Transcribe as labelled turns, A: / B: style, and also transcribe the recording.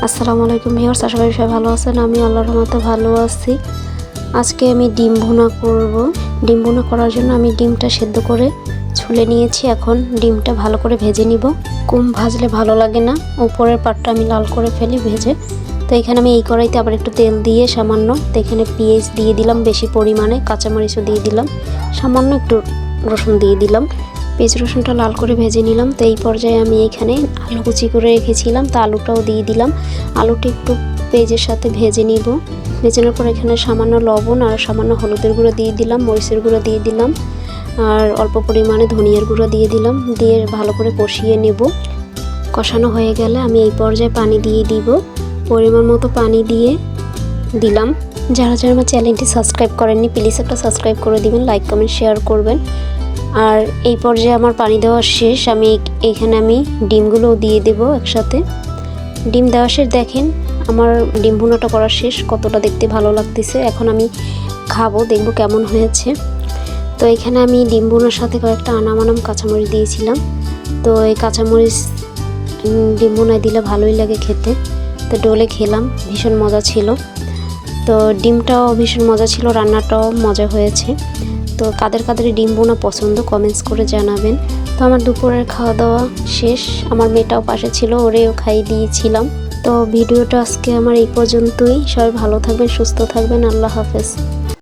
A: আসসালামু আলাইকুম ভিউয়ার্স, আশা করি সবাই ভালো আছেন। আমি আল্লাহর রহমতে ভালো আছি। আজকে আমি ডিম ভুনা করব। ডিম ভুনা করার জন্য আমি ডিমটা সেদ্ধ করে ছুলে নিয়েছি। এখন ডিমটা ভালো করে ভেজে নিব। কম ভাজলে ভালো লাগে না, উপরের পাটটা আমি লাল করে ফেলি ভেজে। তো এখানে আমি এই কড়াইতে আবার একটু তেল দিয়ে সামান্য, তো এখানে পেঁয়াজ দিয়ে দিলাম বেশি পরিমাণে, কাঁচামরিচও দিয়ে দিলাম, সামান্য একটু রসুন দিয়ে দিলাম। পেঁয়াজ রসুনটা লাল করে ভেজে নিলাম। তো এই পর্যায়ে আমি এখানে আলু কুচি করে রেখেছিলাম, তো আলুটাও দিয়ে দিলাম। আলুটি একটু পেঁয়াজের সাথে ভেজে নিব। ভেজানোর পর এখানে সামান্য লবণ আর সামান্য হলুদের গুঁড়ো দিয়ে দিলাম, মরিচের গুঁড়ো দিয়ে দিলাম, আর অল্প পরিমাণে ধনিয়ার গুঁড়ো দিয়ে দিলাম। দিয়ে ভালো করে কষিয়ে নেব। কষানো হয়ে গেলে আমি এই পর্যায়ে পানি দিয়ে দিব। পরিমাণ মতো পানি দিয়ে দিলাম। যারা যারা আমার চ্যানেলটি সাবস্ক্রাইব করেননি প্লিজ একটা সাবস্ক্রাইব করে দিবেন, লাইক কমেন্ট শেয়ার করবেন। আর এই পর্যায়ে আমার পানি দেওয়া শেষ। আমি এখানে ডিমগুলো দিয়ে দেব একসাথে। ডিম দেওয়া শেষ। দেখেন আমার ডিম ভুনাটা করা শেষ, কতটা দেখতে ভালো লাগতেছে। এখন আমি খাবো, দেখব কেমন হয়েছে। তো এখানে আমি ডিম ভুনার সাথে কয়েকটা আনাম কাঁচামরিচ দিয়েছিলাম। তো এই কাঁচামরিচ ডিম ভুনায় দিলে ভালোই লাগে খেতে। তো ডোলে খেলাম, ভীষণ মজা ছিল। তো ডিমটাও ভীষণ মজা ছিল, রান্নাটাও মজা হয়েছে। তো কাদের কাদের ডিম ভুনা পছন্দ কমেন্টস করে জানাবেন। তো আমার দুপুরের খাওয়া দাওয়া শেষ। আমার মেয়েটাও পাশে ছিল, ওরেও খাইয়ে দিয়েছিলাম। তো ভিডিওটা আজকে আমার এই পর্যন্তই। সবাই ভালো থাকবেন, সুস্থ থাকবেন। আল্লাহ হাফেজ।